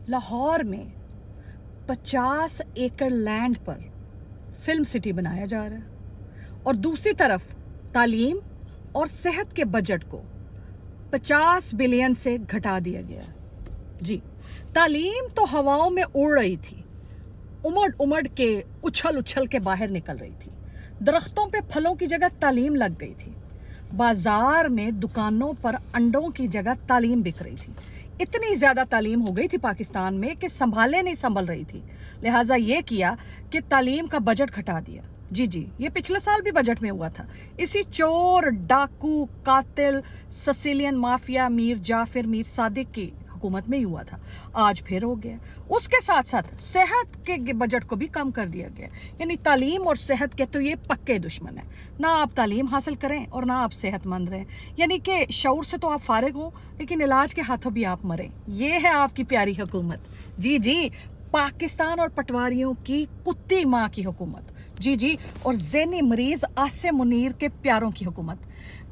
لاہور میں 50 ایکڑ لینڈ پر film city بنایا جا رہا ہے اور دوسری طرف تعلیم اور صحت کے بجٹ کو 50 بلین سے گھٹا دیا گیا ہے. جی تعلیم تو ہواؤں میں اڑ رہی تھی, امڑ کے اچھل کے باہر نکل رہی تھی. درختوں پہ پھلوں کی جگہ تعلیم لگ گئی تھی. بازار میں دکانوں پر انڈوں کی جگہ تعلیم بک رہی تھی. اتنی زیادہ تعلیم ہو گئی تھی پاکستان میں کہ سنبھالے نہیں سنبھل رہی تھی. لہٰذا یہ کیا کہ تعلیم کا بجٹ گھٹا دیا. جی یہ پچھلے سال بھی بجٹ میں ہوا تھا. اسی چور, ڈاکو, قاتل, سسیلین مافیا میر جعفر میر صادق کی حکومت میں ہی ہوا تھا. آج پھر ہو گیا. اس کے ساتھ ساتھ صحت کے بجٹ کو بھی کم کر دیا گیا. یعنی تعلیم اور صحت کے تو یہ پکے دشمن ہیں. نہ آپ تعلیم حاصل کریں اور نہ آپ صحت مند رہیں. یعنی کہ شعور سے تو آپ فارغ ہوں لیکن علاج کے ہاتھوں بھی آپ مریں. یہ ہے آپ کی پیاری حکومت. جی پاکستان اور پٹواریوں کی کتی ماں کی حکومت. جی اور ذہنی مریض عاصم منیر کے پیاروں کی حکومت.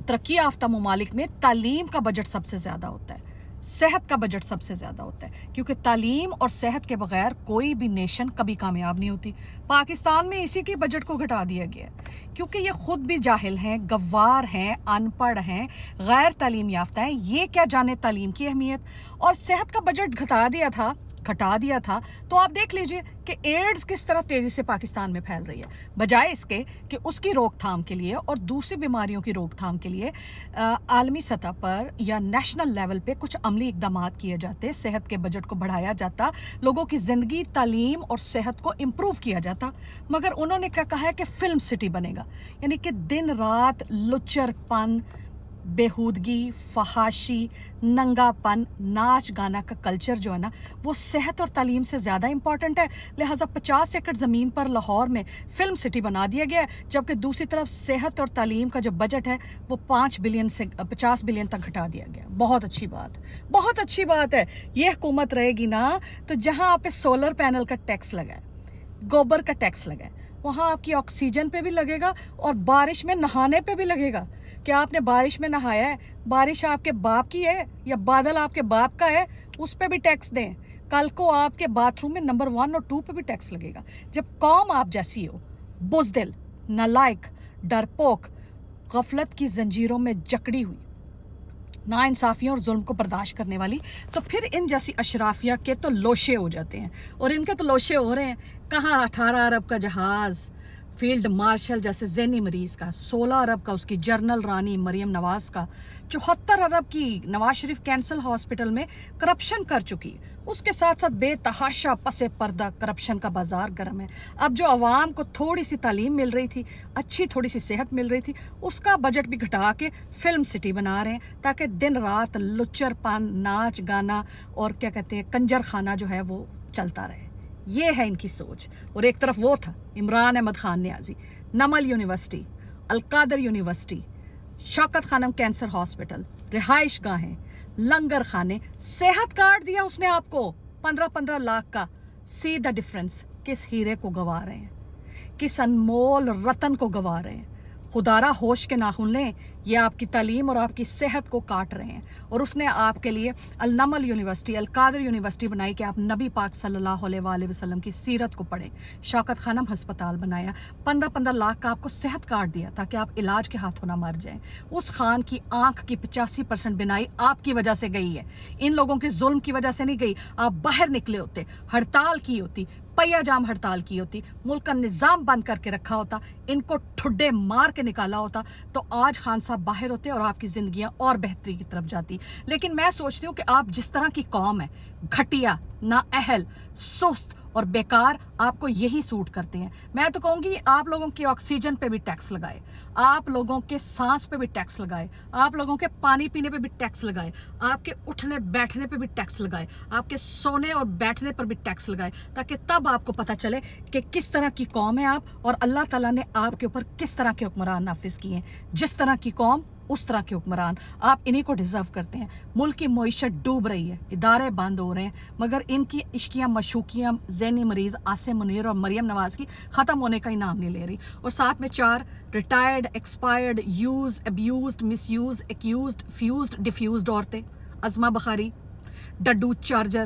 ترقی یافتہ ممالک میں تعلیم کا بجٹ سب سے زیادہ ہوتا ہے, صحت کا بجٹ سب سے زیادہ ہوتا ہے, کیونکہ تعلیم اور صحت کے بغیر کوئی بھی نیشن کبھی کامیاب نہیں ہوتی. پاکستان میں اسی کے بجٹ کو گھٹا دیا گیا کیونکہ یہ خود بھی جاہل ہیں, گوار ہیں, ان پڑھ ہیں, غیر تعلیم یافتہ ہیں. یہ کیا جانے تعلیم کی اہمیت. اور صحت کا بجٹ گھٹا دیا تھا تو آپ دیکھ لیجئے کہ ایڈز کس طرح تیزی سے پاکستان میں پھیل رہی ہے. بجائے اس کے کہ اس کی روک تھام کے لیے اور دوسری بیماریوں کی روک تھام کے لیے عالمی سطح پر یا نیشنل لیول پہ کچھ عملی اقدامات کیے جاتے, صحت کے بجٹ کو بڑھایا جاتا, لوگوں کی زندگی, تعلیم اور صحت کو امپروو کیا جاتا. مگر انہوں نے کیا کہا ہے کہ فلم سٹی بنے گا. یعنی کہ دن رات لچر پن, بےہودگی, فحاشی, ننگا پن, ناچ گانا کا کلچر جو ہے نا وہ صحت اور تعلیم سے زیادہ امپورٹنٹ ہے. لہٰذا 50 ایکڑ زمین پر لاہور میں فلم سٹی بنا دیا گیا ہے, جبکہ دوسری طرف صحت اور تعلیم کا جو بجٹ ہے وہ 5 بلین سے 50 بلین تک گھٹا دیا گیا. بہت اچھی بات ہے. یہ حکومت رہے گی نا تو جہاں آپ پہ سولر پینل کا ٹیکس لگا ہے, گوبر کا ٹیکس لگا ہے, وہاں آپ کی آکسیجن پہ بھی لگے گا اور بارش میں نہانے پہ بھی لگے گا. کیا آپ نے بارش میں نہایا ہے؟ بارش آپ کے باپ کی ہے یا بادل آپ کے باپ کا ہے؟ اس پہ بھی ٹیکس دیں. کل کو آپ کے باتھ روم میں نمبر 1 اور 2 پہ بھی ٹیکس لگے گا. جب قوم آپ جیسی ہو, بزدل, نالائق, ڈرپوک, غفلت کی زنجیروں میں جکڑی ہوئی, ناانصافیوں اور ظلم کو برداشت کرنے والی, تو پھر ان جیسی اشرافیہ کے تو لوشے ہو جاتے ہیں. اور ان کے تو لوشے ہو رہے ہیں. کہاں 18 ارب کا جہاز فیلڈ مارشل جیسے ذہنی مریض کا, 16 ارب کا اس کی جنرل رانی مریم نواز کا, 74 ارب کی نواز شریف کینسر ہاسپٹل میں کرپشن کر چکی. اس کے ساتھ بے تحاشا پس پردہ کرپشن کا بازار گرم ہے. اب جو عوام کو تھوڑی سی تعلیم مل رہی تھی, اچھی تھوڑی سی صحت مل رہی تھی, اس کا بجٹ بھی گھٹا کے فلم سٹی بنا رہے ہیں تاکہ دن رات لچر پن, ناچ گانا اور کیا کہتے ہیں کنجر خانہ جو ہے وہ چلتا رہے. یہ ہے ان کی سوچ. اور ایک طرف وہ تھا عمران احمد خان نیازی, نمل یونیورسٹی, القادر یونیورسٹی, شوکت خانم کینسر ہاسپٹل, رہائش گاہیں, لنگر خانے, صحت کارڈ دیا اس نے آپ کو 15 لاکھ کا. سی دا ڈفرنس. کس ہیرے کو گوا رہے ہیں, کس انمول رتن کو گوا رہے ہیں. خدارہ ہوش کے ناخن لیں, یہ آپ کی تعلیم اور آپ کی صحت کو کاٹ رہے ہیں. اور اس نے آپ کے لیے النمل یونیورسٹی, القادر یونیورسٹی بنائی کہ آپ نبی پاک صلی اللہ علیہ وآلہ وسلم کی سیرت کو پڑھیں. شوکت خانم ہسپتال بنایا, 15 لاکھ کا آپ کو صحت کارڈ دیا تاکہ آپ علاج کے ہاتھوں نہ مر جائیں. اس خان کی آنکھ کی 85% بینائی آپ کی وجہ سے گئی ہے, ان لوگوں کے ظلم کی وجہ سے نہیں گئی. آپ باہر نکلے ہوتے, ہڑتال کی ہوتی, پیا جام ہڑتال کی ہوتی, ملک کا نظام بند کر کے رکھا ہوتا, ان کو ٹھڈے مار کے نکالا ہوتا, تو آج خان صاحب باہر ہوتے اور آپ کی زندگیاں اور بہتری کی طرف جاتی. لیکن میں سوچتی ہوں کہ آپ جس طرح کی قوم ہے, گھٹیا, نااہل, سست اور بیکار, آپ کو یہی سوٹ کرتے ہیں. میں تو کہوں گی آپ لوگوں کی آکسیجن پہ بھی ٹیکس لگائے, آپ لوگوں کے سانس پہ بھی ٹیکس لگائے, آپ لوگوں کے پانی پینے پہ بھی ٹیکس لگائے, آپ کے اٹھنے بیٹھنے پہ بھی ٹیکس لگائے, آپ کے سونے اور بیٹھنے پر بھی ٹیکس لگائے, تاکہ تب آپ کو پتہ چلے کہ کس طرح کی قوم ہے آپ, اور اللہ تعالیٰ نے آپ کے اوپر کس طرح کے حکمران نافذ کیے ہیں. جس طرح کی قوم اس طرح کے حکمران, آپ انہی کو ڈیزرو کرتے ہیں. ملک کی معیشت ڈوب رہی ہے, ادارے بند ہو رہے ہیں, مگر ان کی عشقیاں مشوقیاں ذہنی مریض عاصم منیر اور مریم نواز کی ختم ہونے کا ہی نام نہیں لے رہی. اور ساتھ میں 4 ریٹائرڈ, ایکسپائرڈ, یوز, ابیوزڈ, مس یوز, ایکیوزڈ, فیوزڈ, ڈیفیوزڈ عورتیں, عظمہ بخاری, ڈڈو چارجر,